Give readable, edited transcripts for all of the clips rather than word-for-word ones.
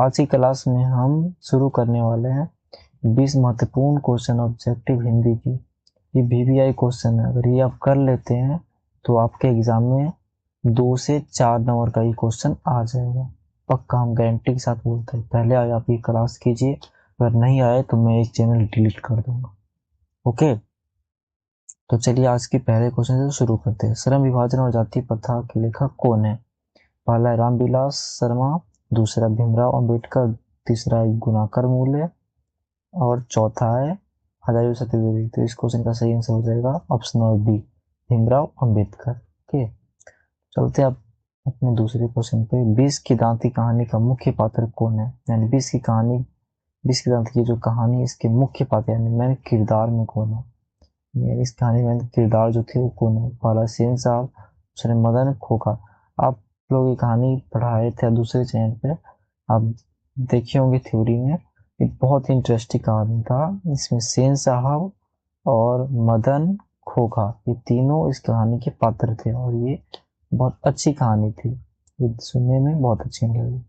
आज की क्लास में हम शुरू करने वाले हैं 20 महत्वपूर्ण क्वेश्चन ऑब्जेक्टिव हिंदी की। ये VVI क्वेश्चन है, अगर ये आप कर लेते हैं तो आपके एग्जाम में 2 से 4 नंबर का ये क्वेश्चन आ जाएगा, पक्का, हम गारंटी के साथ बोलते हैं। पहले आए आप ये क्लास कीजिए, अगर नहीं आए तो मैं एक चैनल डिलीट कर दूंगा। ओके, तो चलिए आज के पहले क्वेश्चन से शुरू करते हैं। श्रम विभाजन और जाति प्रथा के लेखक कौन है? पहला है रामविलास शर्मा, दूसरा भीमराव अंबेडकर, तीसरा है गुणाकर मूल्य और चौथा है हजारी सत्यदेवी। तो इस क्वेश्चन का सही आंसर हो जाएगा option number B, Bhimrao Ambedkar. Okay, चलते हैं अपने दूसरे क्वेश्चन पे। 20 की दांती कहानी का मुख्य पात्र कौन है? यानी 20 की दांती की जो कहानी, इसके मुख्य पात्र यानी मैंने किरदार में कौन है, यानी इस कहानी में किरदार जो थे वो कौन है? पहला सेन साहब, दूसरे मदन खोखा। आप लोग ये कहानी पढ़ाए थे दूसरे चैनल पे, आप देखे होंगे थ्योरी में। ये बहुत ही इंटरेस्टिंग कहानी था। इसमें सेन साहब और मदन खोखा ये तीनों इस कहानी के पात्र थे और ये बहुत अच्छी कहानी थी, ये सुनने में बहुत अच्छी लगी।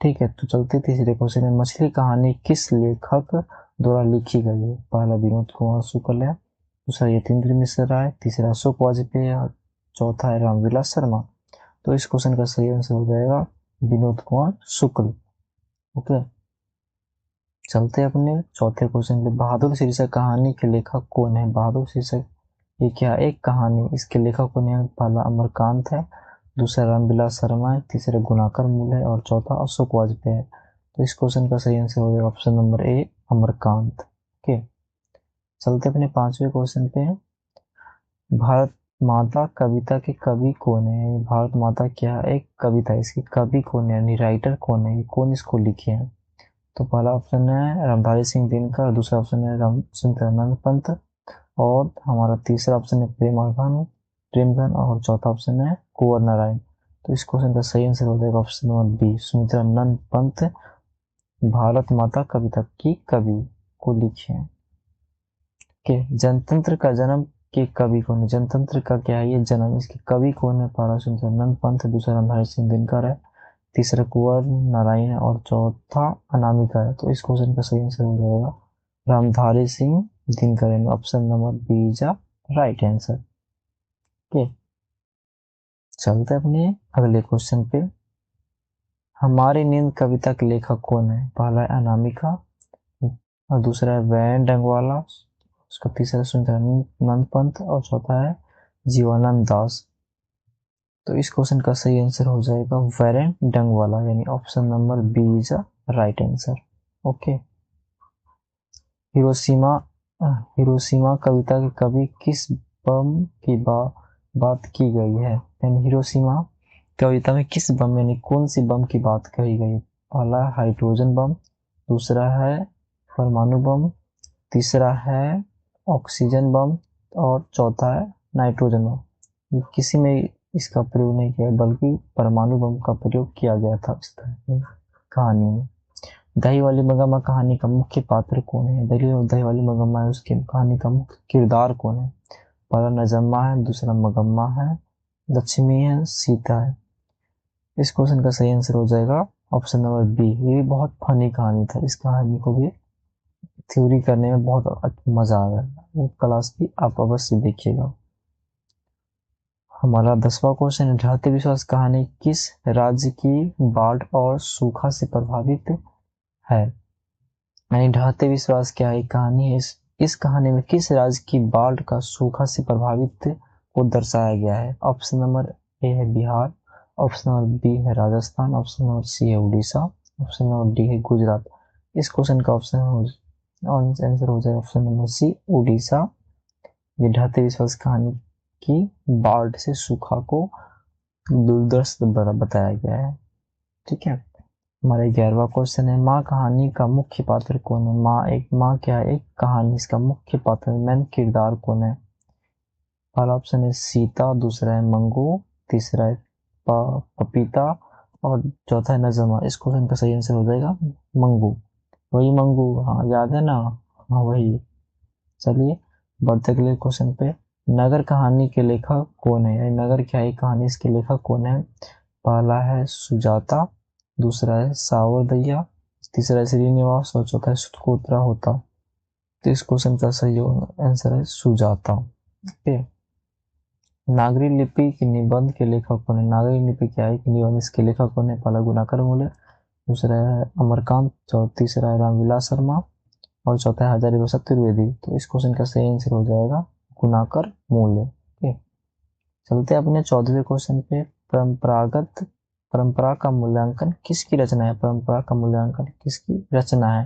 ठीक है, तो चलते तीसरे क्वेश्चन में। मछली कहानी किस लेखक द्वारा लिखी गई है? पहला विनोद कुमार शुक्ल है, दूसरा यतीन्द्र मिश्र राय, तीसरा अशोक वाजपेयी और चौथा है रामविलास शर्मा। तो इस क्वेश्चन का सही आंसर हो जाएगा विनोद कुमार शुक्ल। ओके, चलते हैं अपने चौथे क्वेश्चन पे। बहादुर शीर्षक कहानी के लेखक कौन है? बहादुर शीर्षक ये क्या एक कहानी, इसके लेखक कौन है? पहला अमरकांत है, दूसरा रामविलास शर्मा है, तीसरा गुणाकर मूल है और चौथा अशोक वाजपेयी है। तो इस क्वेश्चन का सही आंसर हो जाएगा option number A, Amarkant. Okay, चलते अपने पांचवें क्वेश्चन पे। भारत माता कविता के कवि कौन है? भारत माता क्या एक कविता, इसकी कवि कौन है यानी राइटर कौन है, ये कौन इसको लिखे हैं? तो पहला ऑप्शन है रामधारी सिंह दिनकर, दूसरा ऑप्शन है राम सुमित्रानंद पंत और हमारा तीसरा ऑप्शन है प्रेमगन और चौथा ऑप्शन है कुंवर नारायण। तो इस क्वेश्चन का सही आंसर हो जाएगा option number B, Sumitranand Pant Bharat Mata कविता की कवि को लिखे हैं। जनतंत्र का जन्म के कवि कौन है? जनतंत्र का क्या है ये जन्म, इसके कवि कौन है? पहला सुमित्रानंद पंत, दूसरा रामधारी सिंह दिनकर है, तीसरा कुंवर नारायण है और चौथा अनामिका है। तो इस क्वेश्चन का सही आंसर हो जाएगा Ramdhari Singh Dinkar, option number B is right answer. Okay, चलते अपने अगले क्वेश्चन पे। हमारी नींद कविता के लेखक कौन है? पहला है अनामिका और दूसरा है वैन डंगवाला, उसका तीसरा सुमित्रानंद पंत और चौथा है जीवानंद दास। तो इस क्वेश्चन का सही आंसर हो जाएगा वैरेन डंगवाला, यानी option number B is right answer. Okay, Hiroshima कविता के कवि किस बम की बात की गई है? यानी हिरोशिमा कविता में किस बम यानी कौन सी बम की बात कही गई? पहला हाइड्रोजन बम, दूसरा है परमाणु बम, तीसरा है ऑक्सीजन बम और चौथा है नाइट्रोजन बम। किसी में इसका प्रयोग नहीं किया बल्कि परमाणु बम का प्रयोग किया गया था इस तरह कहानी में। दही वाली मगम्मा कहानी का मुख्य पात्र कौन है? दही वाली मगम्मा है, उसकी कहानी का मुख्य किरदार कौन है? पहला नजम्मा है, दूसरा मगम्मा है, लक्ष्मी है, सीता है। इस क्वेश्चन का सही आंसर हो जाएगा ऑप्शन नंबर बी। ये भी बहुत फनी कहानी था, इस कहानी को भी थ्योरी करने में बहुत मजा आ गया, वो क्लास भी आप अवश्य देखिएगा। हमारा 10वां क्वेश्चन है, ढाते विश्वास कहानी किस राज्य की बाढ़ और सूखा से प्रभावित है? यानी ढाते विश्वास क्या है कहानी है, इस कहानी में किस राज्य की बाढ़ का सूखा से प्रभावित को दर्शाया गया है? ऑप्शन नंबर ए है बिहार, ऑप्शन नंबर बी है राजस्थान, ऑप्शन नंबर सी है उड़ीसा, ऑप्शन नंबर डी है गुजरात। इस क्वेश्चन का ऑप्शन आंसर हो जाएगा ऑप्शन नंबर सी, उड़ीसा। ये ढाते विश्वास कहानी की बाढ़ से सूखा को दूरदर्श द्वारा बताया गया है। ठीक है, हमारा 11वां क्वेश्चन है, माँ कहानी का मुख्य पात्र कौन है? माँ क्या है एक कहानी, इसका मुख्य पात्र मेन किरदार कौन है? पहला ऑप्शन है सीता, दूसरा है मंगू, तीसरा है पपीता और चौथा है नजमा। इस क्वेश्चन का सही आंसर हो जाएगा मंगू, वही मंगू, हाँ याद है ना, हाँ वही। चलिए बढ़ते अगले क्वेश्चन पे। नगर कहानी के लेखक कौन है? नगर क्या है कहानी, इसके लेखक कौन है? पहला है सुजाता, दूसरा है सावरदैया, तीसरा है श्रीनिवास और चौथा है सुकोत्रा होता। तो इस क्वेश्चन का सही आंसर है सुजाता। ओके। नागरी लिपि के निबंध के लेखक कौन है? नागरी लिपि क्या है कि निबंध, इसके लेखक कौन है? पहला गुणाकर मूल्य, दूसरा है अमरकांत, तीसरा है रामविलास शर्मा और चौथा है हजारीप्रसाद त्रिवेदी। तो इस क्वेश्चन का सही आंसर हो जाएगा गुणाकर मूल्य। ओके। चलते हैं अपने 14वें क्वेश्चन पे। परंपरा का मूल्यांकन किसकी रचना है? परंपरा का मूल्यांकन किसकी रचना है?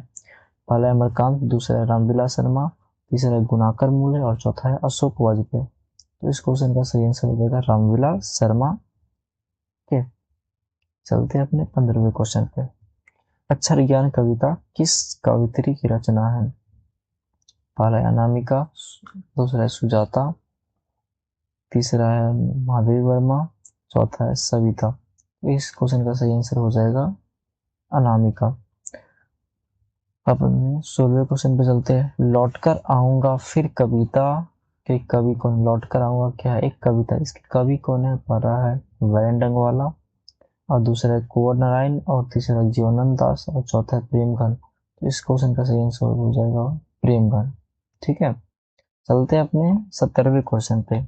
पहला है अमरकांत, दूसरा है रामविलास शर्मा, तीसरा है गुणाकर मूल्य और चौथा है अशोक वाजपेयी। तो इस क्वेश्चन का सही आंसर हो जाएगा रामविलास शर्मा। ओके। चलते हैं अपने 15वें क्वेश्चन पे। अक्षर ज्ञान कविता किस कवित्री की रचना है? पहला है अनामिका, दूसरा है सुजाता, तीसरा है महादेवी वर्मा, चौथा है सविता। इस क्वेश्चन का सही आंसर हो जाएगा अनामिका। अपन 16वें क्वेश्चन पे चलते हैं। लौटकर आऊंगा फिर कविता के कवि कौन? लौटकर आऊंगा क्या है? एक कविता, इसके कवि कौन है? पहला है वैरेंडंग वाला और दूसरा है कुंवर नारायण और तीसरा जीवनानंद दास और चौथा है प्रेमघन। तो इस क्वेश्चन का सही आंसर हो जाएगा प्रेमघन। ठीक है। चलते हैं अपने 17वें क्वेश्चन पे।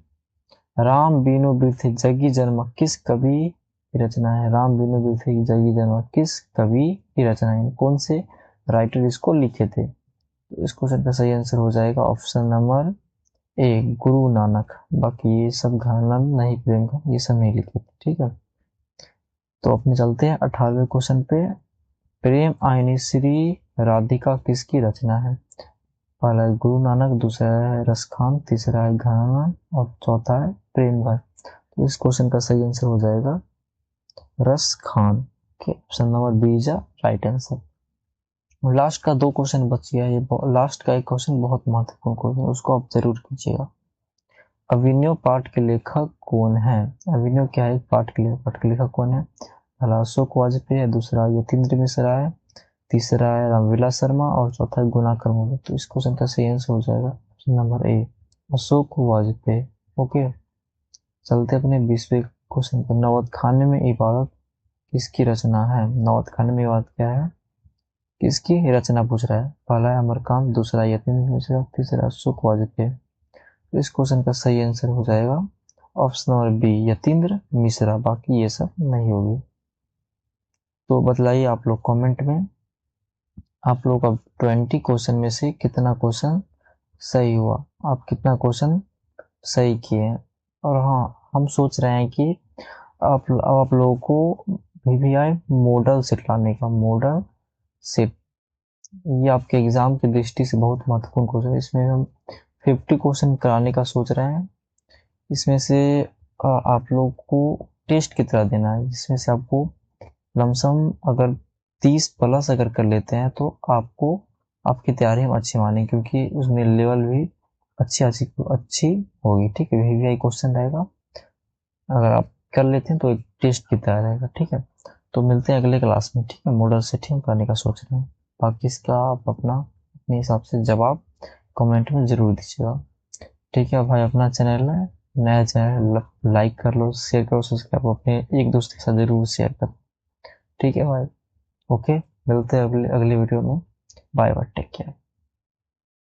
राम बीनु बिरथि जगी जन्म किस कवि की रचना है? राम बीनु बिरथि जगी जन्म किस कवि की रचना है? कौन से राइटर इसको लिखे थे? तो इस क्वेश्चन का सही आंसर हो जाएगा option number A, Guru Nanak. बाकी ये सब घनानंद नहीं, प्रेमघन ये सब नहीं लिखे थे। ठीक है। तो अपने चलते हैं 18वें क्वेश्चन पे। प्रेम आयनी श्री राधिका किसकी रचना है? पहला है गुरु नानक, दूसरा है रसखान, तीसरा है घनानंद और चौथा है प्रेमघन। तो इस क्वेश्चन का सही आंसर हो जाएगा रसखान के option number B is right answer. Last का 2 क्वेश्चन बच गया। ये लास्ट का एक क्वेश्चन बहुत महत्वपूर्ण क्वेश्चन, उसको आप जरूर कीजिएगा। अभिनव पाठ के लेखक कौन है? अभिनव क्या है? पाठ के लेखक कौन है? पहला अशोक वाजपेयी है, दूसरा यतीन्द्र मिश्रा है, तीसरा है रामविलास शर्मा और चौथा है गुणाकर मूल्य। तो इस क्वेश्चन का सही आंसर हो जाएगा option number A, Ashok Vajpayee. Okay. चलते अपने 20वें क्वेश्चन पर। नवखाने में इबादत किसकी रचना है? नवखाने में इबादत क्या है? किसकी रचना पूछ रहा है? पहला है अमरकांत, दूसरा यतीन्द्र मिश्रा, तीसरा अशोक वाजपेयी। तो इस क्वेश्चन का सही आंसर हो जाएगा option number B, Yatindra Mishra. बाकी ये सब नहीं होगी। तो बतलाइए आप लोग कमेंट में, आप लोग का 20 क्वेश्चन में से कितना क्वेश्चन सही हुआ, आप कितना क्वेश्चन सही किए हैं। और हाँ, हम सोच रहे हैं कि आप लोगों को VVI मॉडल सेट लाने का। मॉडल सेट ये आपके एग्जाम की दृष्टि से बहुत महत्वपूर्ण क्वेश्चन है। इसमें हम 50 क्वेश्चन कराने का सोच रहे हैं। इसमें से आप लोग को टेस्ट की तरह देना है, जिसमें से आपको लमसम अगर 30 प्लस अगर कर लेते हैं तो आपको आपकी तैयारी हम अच्छी मानेंगे, क्योंकि उसमें लेवल भी अच्छी होगी। ठीक है। VVI क्वेश्चन रहेगा, अगर आप कर लेते हैं तो एक टेस्ट की तरह रहेगा। ठीक है। तो मिलते हैं अगले क्लास में। ठीक है। मॉडल सेटिंग करने का सोच रहे हैं। बाकी इसका आप अपने हिसाब से जवाब कमेंट में जरूर दीजिएगा। ठीक है भाई। अपना चैनल है, नया चैनल, लाइक कर लो, शेयर करो, सब्सक्राइब अपने एक दोस्त के साथ जरूर शेयर करो। ठीक है भाई। ओके। मिलते हैं अगले वीडियो में। Bye bye, take care.